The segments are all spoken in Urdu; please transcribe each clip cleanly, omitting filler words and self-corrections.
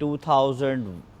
2000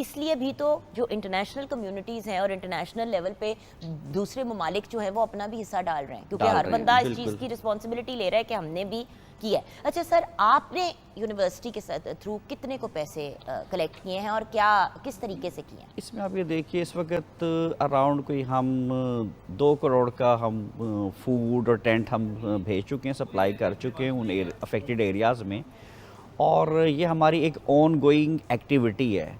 اس لیے بھی تو جو انٹرنیشنل کمیونٹیز ہیں اور انٹرنیشنل لیول پہ دوسرے ممالک جو ہیں وہ اپنا بھی حصہ ڈال رہے ہیں، کیونکہ ہر بندہ اس چیز کی رسپانسبلٹی لے رہا ہے کہ ہم نے بھی کیا ہے۔ اچھا سر، آپ نے یونیورسٹی کے تھرو کتنے کو پیسے کلیکٹ کیے ہیں اور کیا کس طریقے سے کیے ہیں؟ اس میں آپ یہ دیکھیے اس وقت اراؤنڈ کوئی ہم 2 کروڑ کا ہم فوڈ اور ٹینٹ ہم بھیج چکے ہیں، سپلائی کر چکے ہیں ان افیکٹڈ ایریاز میں، اور یہ ہماری ایک آن گوئنگ ایکٹیویٹی ہے۔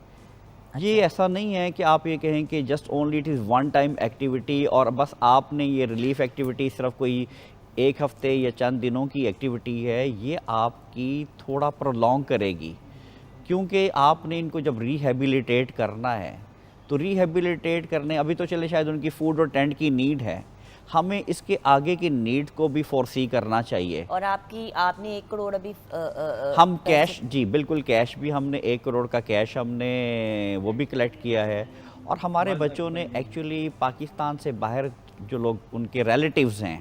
یہ ایسا نہیں ہے کہ آپ یہ کہیں کہ just only it is one time activity اور بس آپ نے یہ ریلیف ایکٹیویٹی صرف کوئی ایک ہفتے یا چند دنوں کی ایکٹیویٹی ہے، یہ آپ کی تھوڑا پرولونگ کرے گی، کیونکہ آپ نے ان کو جب ریہیبیلیٹیٹ کرنا ہے تو ریہیبیلیٹیٹ کرنے ابھی تو چلے شاید ان کی فوڈ اور ٹینٹ کی نیڈ ہے، ہمیں اس کے آگے کی نیڈ کو بھی فورسی کرنا چاہیے۔ اور آپ نے 1 کروڑ ابھی ہم کیش، جی بالکل کیش بھی ہم نے 1 کروڑ کا کیش ہم نے وہ بھی کلیکٹ کیا ہے، اور ہمارے بچوں نے ایکچولی پاکستان سے باہر جو لوگ ان کے ریلیٹیوز ہیں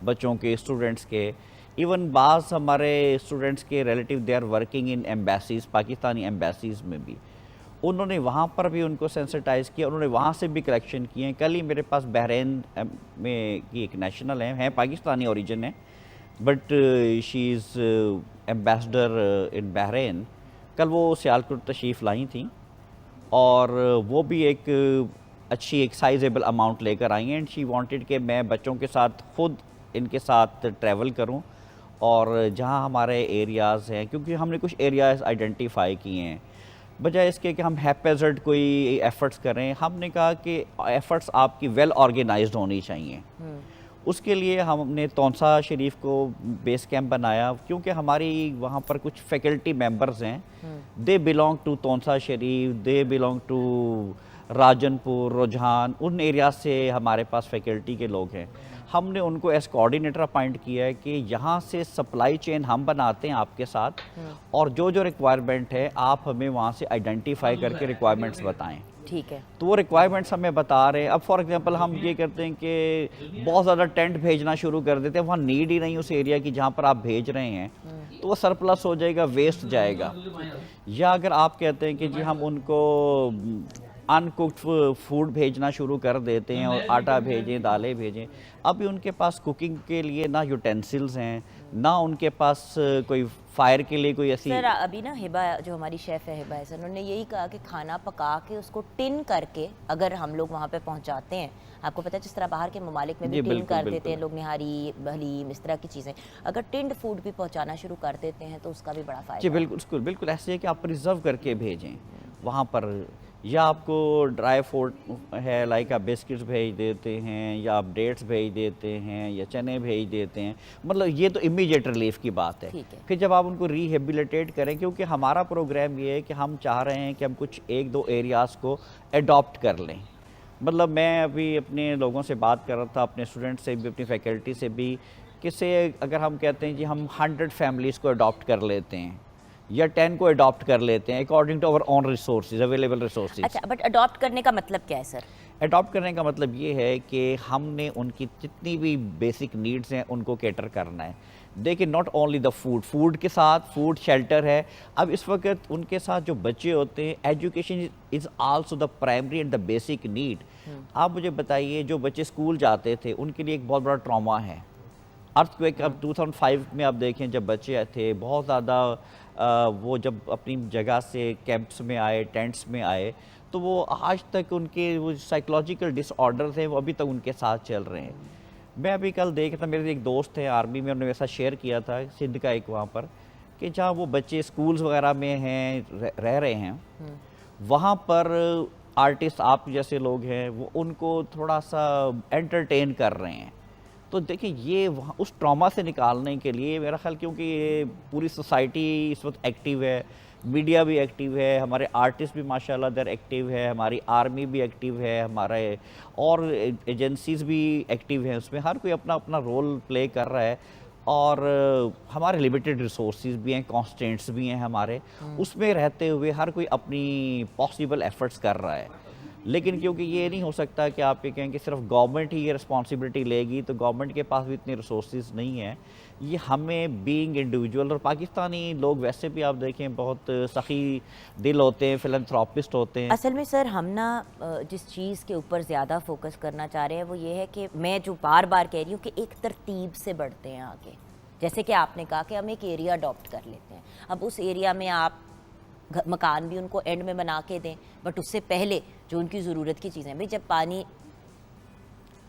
بچوں کے، اسٹوڈنٹس کے، ایون بعض ہمارے اسٹوڈنٹس کے relative they are working in embassies, Pakistani embassies میں بھی، انہوں نے وہاں پر بھی ان کو سینسٹائز کیا، انہوں نے وہاں سے بھی کلیکشن کیے ہیں۔ کل ہی میرے پاس بحرین میں کی ایک نیشنل ہیں پاکستانی اوریجن ہے، بٹ شی از ایمبیسڈر ان بحرین، کل وہ سیالکوٹ تشریف لائی تھیں اور وہ بھی ایک اچھی ایک سائزیبل اماؤنٹ لے کر آئی ہیں، اینڈ شی وانٹیڈ کہ میں بچوں کے ساتھ خود ان کے ساتھ ٹریول کروں، اور جہاں ہمارے ایریاز ہیں، کیونکہ ہم نے کچھ ایریاز آئیڈینٹیفائی کیے ہیں، بجائے اس کے کہ ہم ہیپیزرڈ کوئی ایفرٹس کریں، ہم نے کہا کہ ایفرٹس آپ کی ویل آرگنائزڈ ہونی چاہیے۔ اس کے لیے ہم نے تونسا شریف کو بیس کیمپ بنایا، کیونکہ ہماری وہاں پر کچھ فیکلٹی ممبرز ہیں، they belong to Taunsa Sharif, they belong to Rajanpur پور، رجحان، ان ایریاز سے ہمارے پاس فیکلٹی کے لوگ ہیں۔ ہم نے ان کو ایز کوآرڈینیٹر اپائنٹ کیا ہے کہ یہاں سے سپلائی چین ہم بناتے ہیں آپ کے ساتھ، اور جو جو ریکوائرمنٹ ہے آپ ہمیں وہاں سے آئیڈینٹیفائی کر کے ریکوائرمنٹس بتائیں۔ ٹھیک ہے، تو وہ ریکوائرمنٹس ہمیں بتا رہے ہیں۔ اب فار ایگزامپل ہم یہ کرتے ہیں کہ بہت زیادہ ٹینٹ بھیجنا شروع کر دیتے ہیں، وہاں نیڈ ہی نہیں اس ایریا کی جہاں پر آپ بھیج رہے ہیں، تو وہ سرپلس ہو جائے گا، ویسٹ جائے گا۔ یا اگر آپ کہتے ہیں کہ جی ہم ان کو ان کوکڈ فوڈ بھیجنا شروع کر دیتے ہیں، اور آٹا بھیجیں، دالیں بھیجیں، ابھی ان کے پاس کوکنگ کے لیے نہ یوٹینسلز ہیں، نہ ان کے پاس کوئی فائر کے لیے کوئی ایسی۔ سر ابھی نا ہبا جو ہماری شیف ہے ہبا حسن، انہوں نے یہی کہا کہ کھانا پکا کے اس کو ٹن کر کے اگر ہم لوگ وہاں پہ پہنچاتے ہیں، آپ کو پتہ ہے جس طرح باہر کے ممالک میں بھی ٹن کر دیتے ہیں لوگ، نہاری، حلیم، اس طرح کی چیزیں، اگر ٹنڈ فوڈ بھی پہنچانا شروع کر دیتے ہیں تو اس کا بھی بڑا فائدہ۔ جی بالکل بالکل ایسے ہے کہ آپ پریزرو کر کے بھیجیں وہاں پر، یا آپ کو ڈرائی فوڈ ہے لائک آپ بسکٹس بھیج دیتے ہیں، یا آپ ڈیٹس بھیج دیتے ہیں، یا چنے بھیج دیتے ہیں، مطلب یہ تو امیجیٹ ریلیف کی بات ہے۔ پھر جب آپ ان کو ریہیبیلیٹیٹ کریں، کیونکہ ہمارا پروگرام یہ ہے کہ ہم چاہ رہے ہیں کہ ہم کچھ 1-2 ایریاز کو ایڈاپٹ کر لیں۔ مطلب میں ابھی اپنے لوگوں سے بات کر رہا تھا، اپنے اسٹوڈنٹ سے بھی، اپنی فیکلٹی سے بھی، کہ سے اگر ہم کہتے ہیں جی ہم 100 فیملیز کو اڈاپٹ کر لیتے ہیں یا 10 کو اڈاپٹ کر لیتے ہیں according to our own resources, available resources. اچھا، بٹ اڈاپٹ کرنے کا مطلب کیا ہے سر؟ اڈاپٹ کرنے کا مطلب یہ ہے کہ ہم نے ان کی جتنی بھی بیسک نیڈز ہیں ان کو کیٹر کرنا ہے۔ دیکھیں ناٹ اونلی دا فوڈ کے ساتھ فوڈ، شیلٹر ہے، اب اس وقت ان کے ساتھ جو بچے ہوتے ہیں، education is also the primary and the basic need. آپ مجھے بتائیے جو بچے اسکول جاتے تھے ان کے لیے ایک بہت بڑا ٹراما ہے ارتھ کویک۔ اب 2005 میں آپ دیکھیں جب بچے تھے بہت زیادہ وہ جب اپنی جگہ سے کیمپس میں آئے، ٹینٹس میں آئے، تو وہ آج تک ان کے وہ سائیکلوجیکل ڈس آرڈرز ہیں وہ ابھی تک ان کے ساتھ چل رہے ہیں۔ میں ابھی کل دیکھ رہا، میرے ایک دوست ہے آرمی میں، انہوں نے ویسا شیئر کیا تھا سندھ کا ایک وہاں پر، کہ جہاں وہ بچے اسکولز وغیرہ میں ہیں رہ رہے ہیں، وہاں پر آرٹسٹ آپ جیسے لوگ ہیں وہ ان کو تھوڑا سا انٹرٹین کر رہے ہیں۔ تو دیکھیں یہ اس ٹراما سے نکالنے کے لیے میرا خیال، کیونکہ یہ پوری سوسائٹی اس وقت ایکٹیو ہے، میڈیا بھی ایکٹیو ہے، ہمارے آرٹسٹ بھی ماشاءاللہ در ایکٹیو ہے، ہماری آرمی بھی ایکٹیو ہے، ہمارے اور ایجنسیز بھی ایکٹیو ہیں، اس میں ہر کوئی اپنا اپنا رول پلے کر رہا ہے، اور ہمارے لیمیٹڈ ریسورسز بھی ہیں، کانسٹینٹس بھی ہیں ہمارے، اس میں رہتے ہوئے ہر کوئی اپنی پاسبل ایفرٹس کر رہا ہے۔ لیکن کیونکہ یہ نہیں ہو سکتا کہ آپ یہ کہیں کہ صرف گورنمنٹ ہی یہ رسپانسبلٹی لے گی، تو گورنمنٹ کے پاس بھی اتنے ریسورسز نہیں ہیں، یہ ہمیں بینگ انڈیویجول، اور پاکستانی لوگ ویسے بھی آپ دیکھیں بہت سخی دل ہوتے ہیں، فلنتھراپسٹ ہوتے ہیں۔ اصل میں سر ہم نا جس چیز کے اوپر زیادہ فوکس کرنا چاہ رہے ہیں وہ یہ ہے کہ میں جو بار بار کہہ رہی ہوں کہ ایک ترتیب سے بڑھتے ہیں آگے، جیسے کہ آپ نے کہا کہ ہم ایک ایریا اڈاپٹ کر لیتے ہیں، اب اس ایریا میں آپ مکان بھی ان کو اینڈ میں بنا کے دیں، بٹ اس سے پہلے جو ان کی ضرورت کی چیزیں بھئی، جب پانی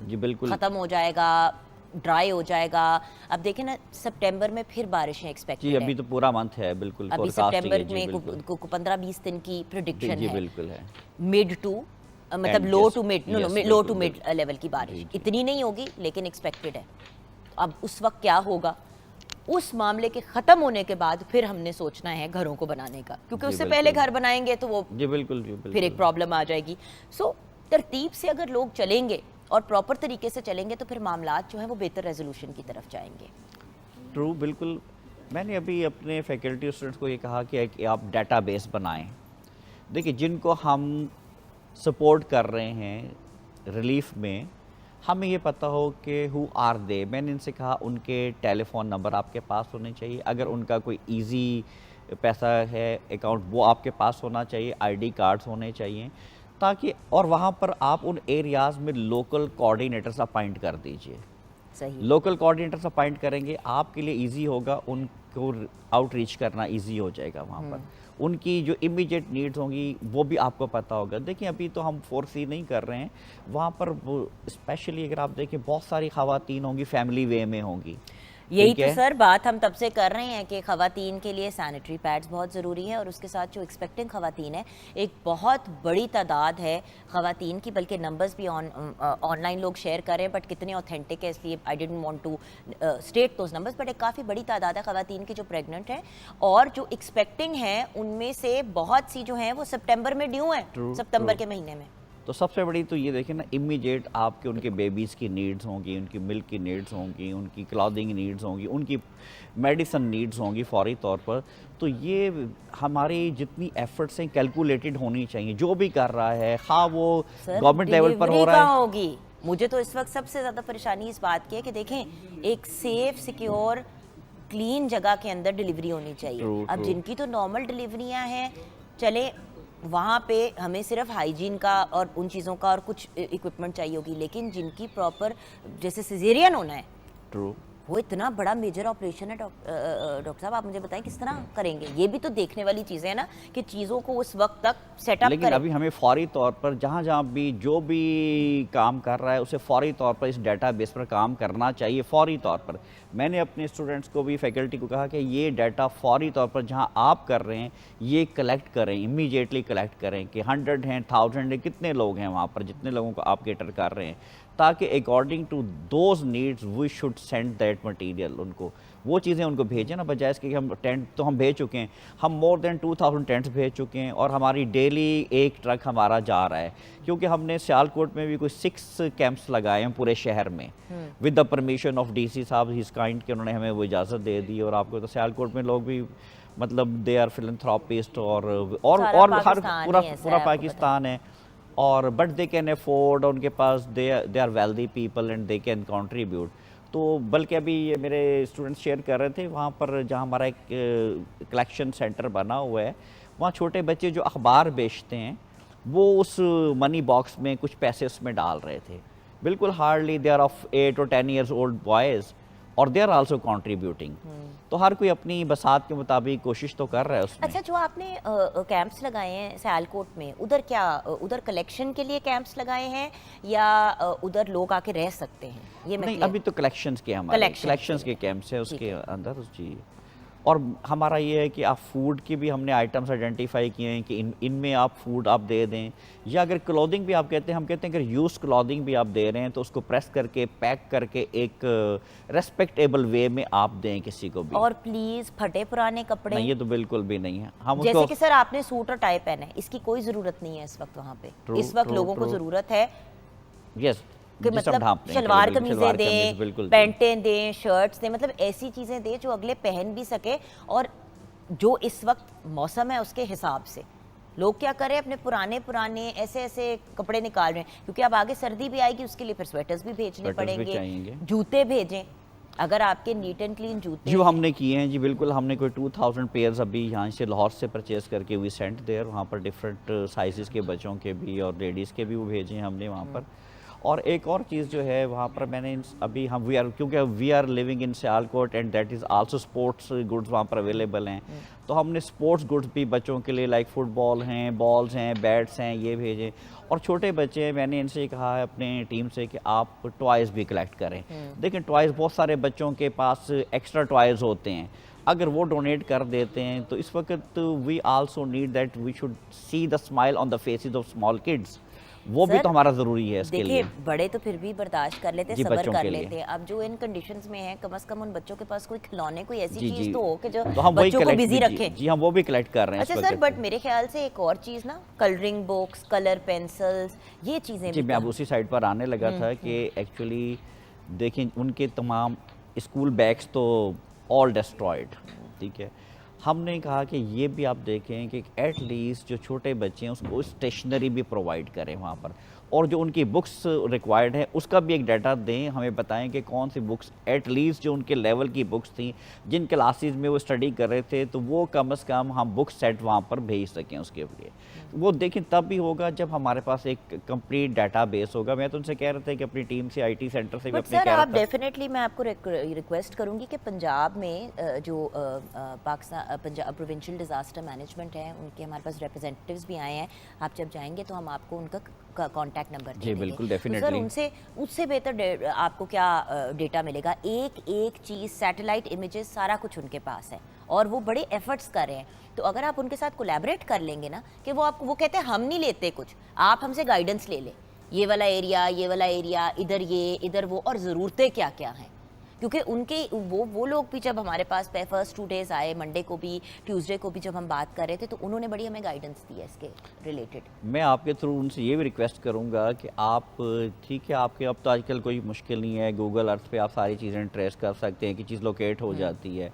جی بالکل ختم ہو جائے گا، ڈرائی ہو جائے گا، اب دیکھیں نا سپٹمبر میں پھر بارشیں ایکسپیکٹڈ جی، ہیں، ابھی تو پورا منتھ ہے، بالکل ابھی فورکاسٹنگ ہے، سپٹمبر جی میں بالکل 15-20 دن کی پریڈکشن جی ہے، بالکل ہے، مڈ ٹو مطلب And low yes, to mid yes، low to بالکل، مڈ لیول کی بارش جی جی اتنی نہیں ہوگی لیکن ایکسپیکٹڈ ہے۔ اب اس وقت کیا ہوگا، اس معاملے کے ختم ہونے کے بعد پھر ہم نے سوچنا ہے گھروں کو بنانے کا، کیونکہ جی اس سے پہلے بالکل گھر بنائیں گے تو وہ جی بالکل جی پھر بالکل ایک پرابلم آ جائے گی۔ سو ترتیب سے اگر لوگ چلیں گے اور پراپر طریقے سے چلیں گے تو پھر معاملات جو ہیں وہ بہتر ریزولوشن کی طرف جائیں گے۔ ٹرو، بالکل۔ میں نے ابھی اپنے فیکلٹی اسٹوڈنٹس کو یہ کہا کہ آپ ڈیٹا بیس بنائیں، دیکھیں جن کو ہم سپورٹ کر رہے ہیں ریلیف میں، ہمیں یہ پتہ ہو کہ ہو آر دے، میں نے ان سے کہا ان کے ٹیلی فون نمبر آپ کے پاس ہونے چاہیے، اگر ان کا کوئی ایزی پیسہ ہے اکاؤنٹ وہ آپ کے پاس ہونا چاہیے، آئی ڈی کارڈز ہونے چاہیے، تاکہ اور وہاں پر آپ ان ایریاز میں لوکل کوآرڈینیٹرز اپائنٹ کر دیجئے۔ صحیح، لوکل کوآرڈینیٹرز اپائنٹ کریں گے، آپ کے لیے ایزی ہوگا، ان کو آؤٹ ریچ کرنا ایزی ہو جائے گا وہاں پر، ان کی جو امیجیٹ نیڈز ہوں گی وہ بھی آپ کو پتہ ہوگا۔ دیکھیں ابھی تو ہم فورسی نہیں کر رہے ہیں، وہاں پر اسپیشلی اگر آپ دیکھیں بہت ساری خواتین ہوں گی فیملی وے میں ہوں گی، یہی ٹھیک تو ہے؟ سر بات ہم تب سے کر رہے ہیں کہ خواتین کے لیے سینیٹری پیڈز بہت ضروری ہیں، اور اس کے ساتھ جو ایکسپیکٹنگ خواتین ہیں، ایک بہت بڑی تعداد ہے خواتین کی، بلکہ نمبرز بھی آن لائن لوگ شیئر کر رہے ہیں، بٹ کتنے اوتھینٹک ہے اس لیے I don't want to state those numbers, but ایک کافی بڑی تعداد ہے خواتین کی جو پریگننٹ ہیں، اور جو ایکسپیکٹنگ ہیں ان میں سے بہت سی جو ہیں وہ سپٹمبر میں ڈیو ہیں، سپتمبر کے مہینے میں۔ تو سب سے بڑی تو یہ دیکھیں نا، امیجیٹ آپ کے ان کے بیبیز کی نیڈز ہوں گی، ان کی ملک کی نیڈز ہوں گی، ان کی کلودنگ نیڈز ہوں گی، ان کی میڈیسن نیڈز ہوں گی فوری طور پر، تو یہ ہماری جتنی ایفرٹس ہیں کیلکولیٹڈ ہونی چاہیے، جو بھی کر رہا ہے خواہ وہ گورنمنٹ لیول پر ہو رہا ہے۔ کہاں ہوگی؟ مجھے تو اس وقت سب سے زیادہ پریشانی اس بات کی ہے کہ دیکھیں ایک سیف سیکیور کلین جگہ کے اندر ڈیلیوری ہونی چاہیے، اب جن کی تو نارمل ڈیلیوریاں ہیں چلے وہاں پہ ہمیں صرف ہائیجین کا اور ان چیزوں کا اور کچھ ایکوپمنٹ چاہیے ہوگی، لیکن جن کی پراپر جیسے سیزیرین ہونا ہے ٹرو، وہ اتنا بڑا میجر آپریشن ہے ڈاکٹر صاحب، آپ مجھے بتائیں کس طرح کریں گے؟ یہ بھی تو دیکھنے والی چیزیں ہیں نا کہ چیزوں کو اس وقت تک سیٹ اپ لیکن کریں۔ ابھی ہمیں فوری طور پر جہاں جہاں بھی جو بھی کام کر رہا ہے اسے فوری طور پر اس ڈیٹا بیس پر کام کرنا چاہیے، فوری طور پر۔ میں نے اپنے اسٹوڈنٹس کو بھی فیکلٹی کو کہا کہ یہ ڈیٹا فوری طور پر جہاں آپ کر رہے ہیں یہ کلیکٹ کریں، امیجیٹلی کلیکٹ کریں کہ 100 ہیں، 1000 ہیں، کتنے لوگ ہیں وہاں پر جتنے لوگوں کو آپ کیٹر کر رہے ہیں، تاکہ according to those needs we should send that material, ان کو وہ چیزیں ان کو بھیجیں نا، بجائے اس کے کہ ہم ٹینٹ تو ہم بھیج چکے ہیں، ہم مور دین 2000 ٹینٹس بھیج چکے ہیں، اور ہماری ڈیلی ایک ٹرک ہمارا جا رہا ہے، کیونکہ ہم نے سیالکوٹ میں بھی کوئی 6 کیمپس لگائے ہیں پورے شہر میں، with the permission of D C صاحب، ہیز کائنڈ کہ انہوں نے ہمیں وہ اجازت دے دی، اور آپ کو تو سیالکوٹ میں لوگ بھی مطلب دے آر فلنتھراپسٹ اور ہر پورا پاکستان ہے، اور بٹ دے کین افورڈ، ان کے پاس they are wealthy people and they can contribute. تو بلکہ ابھی یہ میرے اسٹوڈنٹس شیئر کر رہے تھے، وہاں پر جہاں ہمارا ایک کلیکشن سینٹر بنا ہوا ہے، وہاں چھوٹے بچے جو اخبار بیچتے ہیں وہ اس منی باکس میں کچھ پیسے اس میں ڈال رہے تھے، بالکل hardly they are of 8 or 10 years old boys، اور دے آر آلسو کنٹریبیوٹنگ۔ تو ہر کوئی اپنی بساط کے مطابق کوشش تو کر رہا ہے اس میں۔ اچھا، جو آپ نے کیمپس لگائے ہیں سیالکوٹ میں، ادھر کلیکشن کے لیے کیمپس لگائے ہیں یا ادھر لوگ آ کے رہ سکتے ہیں؟ یہ نہیں، ابھی تو کلیکشنز کے ہمارے کلیکشنز کے کیمپس ہیں اس کے اندر، جی۔ اور ہمارا یہ ہے کہ آپ فوڈ کی بھی ہم نے آئٹمس آئیڈینٹیفائی کیے ہیں کہ ان میں آپ فوڈ آپ دے دیں، یا اگر کلودنگ بھی آپ کہتے ہیں، ہم کہتے ہیں اگر یوز کلودنگ بھی آپ دے رہے ہیں تو اس کو پریس کر کے پیک کر کے ایک ریسپیکٹیبل وے میں آپ دیں کسی کو بھی، اور پلیز پھٹے پرانے کپڑے نہیں، یہ تو بالکل بھی نہیں ہے۔ ہم جیسے کہ سر آپ نے سوٹ اور ٹائی پہنا ہے، اس کی کوئی ضرورت نہیں ہے اس وقت وہاں پہ، اس وقت لوگوں کو ضرورت ہے یس کہ مطلب شلوار قمیضیں دیں، پینٹیں دیں، شرٹس دیں، مطلب ایسی چیزیں دیں جو اگلے پہن بھی سکے اور جو اس وقت موسم ہے اس کے حساب سے۔ لوگ کیا کر رہے ہیں اپنے پرانے ایسے کپڑے نکال رہے ہیں کیونکہ اب آگے سردی بھی آئے گی, اس کے لیے پھر سویٹرز بھی بھیجنے پڑیں گے, جوتے بھیجیں. اگر آپ کے نیٹ اینڈ کلین جوتے جو ہم نے کیے ہیں جی بالکل, ہم نے کوئی 2000 پیئرز ابھی یہاں سے لاہور سے پرچیز کر کے وی سینٹ دیئر, وہاں پر ڈفرینٹ سائزز کے بچوں کے بھی اور لیڈیز کے بھی وہ بھیجے ہیں ہم نے وہاں پر. اور ایک اور چیز جو ہے وہاں پر میں نے ابھی ہم کیونکہ we are living in Sialkot and that is also sports goods وہاں پر اویلیبل ہیں, تو ہم نے اسپورٹس گڈز بھی بچوں کے لیے لائک فٹ بال ہیں, بالز ہیں, بیٹس ہیں, یہ بھیجیں. اور چھوٹے بچے ہیں, میں نے ان سے کہا ہے اپنے ٹیم سے کہ آپ ٹوائز بھی کلیکٹ کریں. دیکھیں ٹوائز بہت سارے بچوں کے پاس ایکسٹرا ٹوائز ہوتے ہیں, اگر وہ ڈونیٹ کر دیتے ہیں تو اس وقت we also need that we should see the smile on the faces of small kids, وہ بھی تو ہمارا ضروری ہے اس کے لیے. دیکھیں بڑے تو پھر بھی برداشت کر لیتے, صبر کر لیتے, اب جو ان کنڈیشنز میں ہیں کم از کم ان بچوں کے پاس کوئی کھلونے, کوئی ایسی چیز تو ہو کہ جو بچوں کو بیزی رکھے. جی ہم وہ بھی کلیکٹ کر رہے ہیں. اچھا سر, بٹ میرے خیال سے ایک اور چیز نا, کلرنگ بکس, کلر پینسلز, یہ چیزیں جی میں اب اسی سائڈ پر آنے لگا تھا کہ ایکچولی دیکھیں ان کے تمام اسکول بیگس تو آل ڈسٹرائڈ, ٹھیک ہے. ہم نے کہا کہ یہ بھی آپ دیکھیں کہ ایٹ لیسٹ جو چھوٹے بچے ہیں اس کو اسٹیشنری بھی پرووائڈ کریں وہاں پر, اور جو ان کی بکس ریکوائرڈ ہیں اس کا بھی ایک ڈیٹا دیں, ہمیں بتائیں کہ کون سی بکس ایٹ لیسٹ جو ان کے لیول کی بکس تھیں جن کلاسز میں وہ اسٹڈی کر رہے تھے, تو وہ کم از کم ہم بک سیٹ وہاں پر بھیج سکیں اس کے لیے. وہ دیکھیں تب بھی ہوگا جب ہمارے پاس ایک کمپلیٹ ڈیٹا بیس ہوگا. میں تو ان سے کہہ رہا تھا کہ اپنی ٹیم سے IT سینٹر سے بھی اپنے کہہ رہا تھا. آپ ڈیفینیٹلی میں آپ کو ریکویسٹ کروں گی کہ پنجاب میں جو Pakistan Punjab provincial disaster management ہے, ان کے ہمارے پاس ریپرزینٹیوز بھی آئے ہیں, آپ جب جائیں گے تو ہم آپ کو ان کا کانٹیکٹ نمبر دیں گے. جی بالکل ڈیفینیٹلی. سر اس سے بہتر آپ کو کیا ڈیٹا ملے گا, ایک چیز سیٹلائٹ امیجز سارا کچھ ان کے پاس ہے, اور وہ بڑے ایفرٹس کر رہے ہیں. تو اگر آپ ان کے ساتھ کولیبریٹ کر لیں گے نا, کہ وہ کہتے ہیں ہم نہیں لیتے کچھ, آپ ہم سے گائیڈنس لے لیں, یہ والا ایریا, ادھر یہ ادھر وہ, اور ضرورتیں کیا کیا ہیں. کیونکہ ان کے وہ لوگ بھی جب ہمارے پاس فرسٹ 2 days آئے, منڈے کو بھی ٹیوزڈے کو بھی جب ہم بات کر رہے تھے, تو انہوں نے بڑی ہمیں گائیڈنس دی ہے اس کے ریلیٹڈ. میں آپ کے تھرو ان سے یہ بھی ریکویسٹ کروں گا کہ آپ ٹھیک ہے, آپ کے اب تو آج کل کوئی مشکل نہیں ہے, گوگل ارتھ پہ آپ ساری چیزیں ٹریس کر سکتے ہیں کہ چیز لوکیٹ ہو جاتی ہے,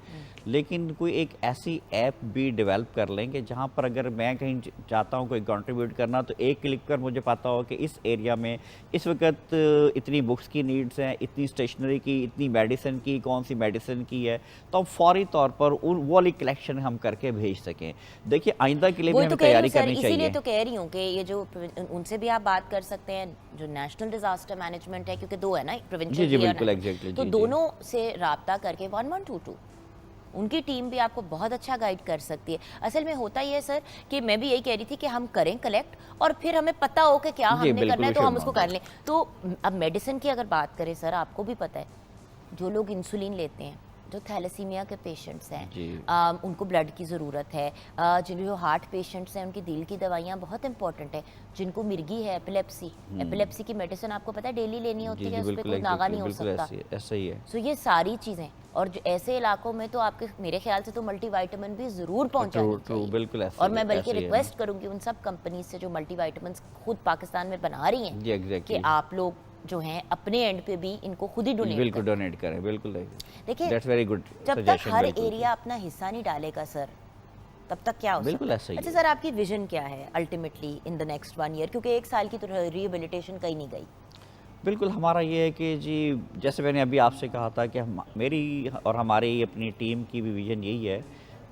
لیکن کوئی ایک ایسی ایپ بھی ڈیولپ کر لیں کہ جہاں پر اگر میں کہیں چاہتا ہوں کوئی کنٹریبیوٹ کرنا, تو ایک کلک پر مجھے پتہ ہو کہ اس ایریا میں اس وقت اتنی بکس کی نیڈز ہیں, اتنی اسٹیشنری کی, اتنی میڈیسن کی, کون سی میڈیسن کی ہے, تو ہم فوری طور پر وہ والی کلیکشن ہم کر کے بھیج سکیں. دیکھیے آئندہ کے لیے بھی ہمیں تیاری کرنی چاہیے. اسی لیے تو کہہ رہی ہوں کہ یہ جو ان سے بھی آپ بات کر سکتے ہیں, جو نیشنل ڈیزاسٹر مینجمنٹ ہے, کیونکہ 2 ہے نا, پروونشل. جی بالکل ایگزیکٹلی. تو دونوں سے رابطہ کر کے 1122 ان کی ٹیم بھی آپ کو بہت اچھا گائیڈ کر سکتی ہے. اصل میں ہوتا یہ ہے سر کہ میں بھی یہی کہہ رہی تھی کہ ہم کریں کلیکٹ, اور پھر ہمیں پتہ ہو کہ کیا ہم نے کرنا ہے تو ہم اس کو کر لیں. تو اب میڈیسن کی اگر بات کریں سر, آپ کو بھی پتہ ہے جو لوگ انسولین لیتے ہیں, جو تھیلیسیمیا کے پیشنٹس ہیں, ان کو بلڈ کی ضرورت ہے, جو ہارٹ پیشنٹس ہیں ان کی دل کی دوائیاں بہت امپورٹنٹ ہیں, جن کو مرگی ہے, ایپیلیپسی کی میڈیسن آپ کو پتہ ہے ڈیلی لینی ہوتی ہے, اس پہ کوئی ناغہ نہیں ہو سکتا. ایسا ہی ہے. سو یہ ساری چیزیں, اور جو ایسے علاقوں میں تو آپ کے میرے خیال سے تو ملٹی وائٹامن بھی ضرور پہنچانی چاہیے. بالکل. اور میں بلکہ ریکویسٹ کروں گی ان سب کمپنیز سے جو ملٹی وائٹامنس خود پاکستان میں بنا رہی ہیں, کہ آپ لوگ جو ہیں اپنے اینڈ پہ بھی ان کو خود ہی ڈونیٹ کریں. بالکل. دیکھیں جب تک ہر ایریا اپنا حصہ نہیں ڈالے گا سر, تب تک کیا ہو سکتا ہے. اچھا سر, آپ کی ویژن کیا ہے ultimately in the next 1 year, کیونکہ 1 سال کی تو ریہیبلیٹیشن کہیں نہیں گئی. بالکل ہمارا یہ ہے کہ جی جیسے میں نے ابھی آپ سے کہا تھا کہ میری اور ہماری اپنی ٹیم کی بھی ویژن یہی ہے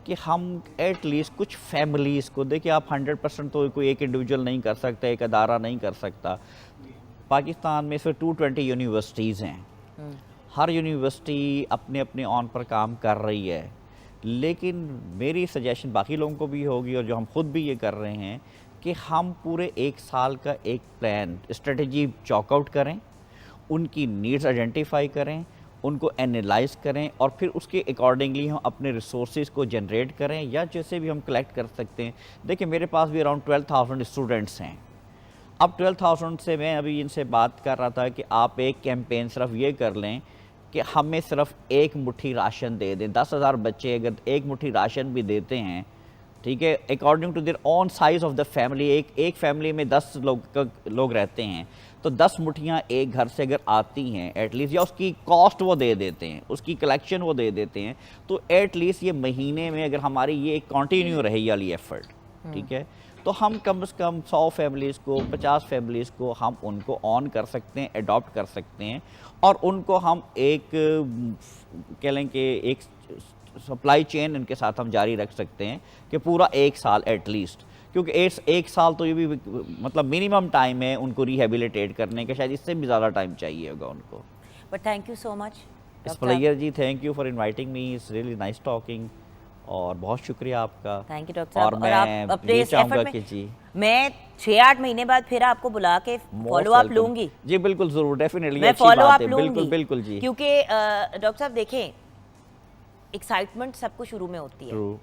کہ ہم ایٹ لیسٹ کچھ فیملیز کو, دیکھیں آپ 100% تو کوئی ایک انڈیویجول نہیں کر سکتا, ایک ادارہ نہیں کر سکتا. پاکستان میں صرف 220 یونیورسٹیز ہیں, ہر یونیورسٹی اپنے اپنے آن پر کام کر رہی ہے, لیکن میری سجیشن باقی لوگوں کو بھی ہوگی, اور جو ہم خود بھی یہ کر رہے ہیں, کہ ہم پورے 1 سال کا ایک پلان اسٹریٹجی چاک آؤٹ کریں, ان کی نیڈز آئیڈینٹیفائی کریں, ان کو اینالائز کریں, اور پھر اس کے اکارڈنگلی ہم اپنے ریسورسز کو جنریٹ کریں, یا جیسے بھی ہم کلیکٹ کر سکتے ہیں. دیکھیں میرے پاس بھی اراؤنڈ 12,000 اسٹوڈنٹس ہیں. اب 12,000 سے میں ابھی ان سے بات کر رہا تھا کہ آپ ایک کیمپین صرف یہ کر لیں کہ ہمیں صرف 1 مٹھی راشن دے دیں. 10,000 بچے اگر 1 مٹھی راشن بھی دیتے ہیں, ٹھیک ہے, according to their own size of the family, ایک فیملی میں 10 لوگ رہتے ہیں, تو 10 مٹھیاں ایک گھر سے اگر آتی ہیں ایٹ لیسٹ, یا اس کی کاسٹ وہ دے دیتے ہیں, اس کی کلیکشن وہ دے دیتے ہیں, تو ایٹ لیسٹ یہ مہینے میں اگر ہماری یہ کنٹینیو رہے یہ والی ایفرٹ, ٹھیک ہے, تو ہم کم از کم 100 فیملیز کو 50 فیملیز کو ہم ان کو آن کر سکتے ہیں, اڈاپٹ کر سکتے ہیں, اور ان کو ہم ایک کہہ لیں کہ ایک سپلائی چین ان کے ساتھ ہم جاری رکھ سکتے ہیں کہ پورا 1 سال ایٹ لیسٹ, کیونکہ 1 سال تو یہ بھی مطلب منیمم ٹائم ہے ان کو ریہیبلیٹیٹ کرنے کا, شاید اس سے بھی زیادہ ٹائم چاہیے ہوگا ان کو. But thank you so much اسپلیر جی, thank you for inviting me, it's really nice talking, اور بہت شکریہ آپ کا. تھینک یو ڈاکٹر اور صاحب. میں اپنے یہ اس چاہوں گا ایفرٹ کہ جی میں 6-8 مہینے بعد پھر آپ کو بلا کے فالو اپ لوں گی. جی بالکل ضرور, ڈیفینیٹلی میں اچھی فالو بات اپ ہے, لوں بالکل گی بالکل جی. کیونکہ ڈاکٹر صاحب دیکھیں ایکسائٹمنٹ سب کو شروع میں ہوتی ہے. ٹرو.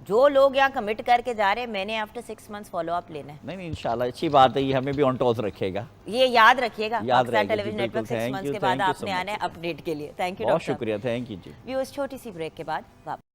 جو لوگ یہاں کمٹ کر کے جا رہے ہیں, میں نے آفٹر 6 months فالو اپ لینا ہے. نہیں انشاءاللہ اچھی بات ہے, یہ ہمیں بھی آن ٹوز رکھے گا. یہ یاد رکھیے گا, یاد پاکستان رہے گا جی, ٹیلی ویژن نیٹ ورک بالکل. 6 تھینک months یو, کے بعد تھینک یو آپ سو نے آنا ہے مچ. اپڈیٹ کے لیے. تھینک یو بہت ڈاکٹر صاحب. شکریہ, تھینک یو جی. ویورز چھوٹی سی بریک کے بعد واپس.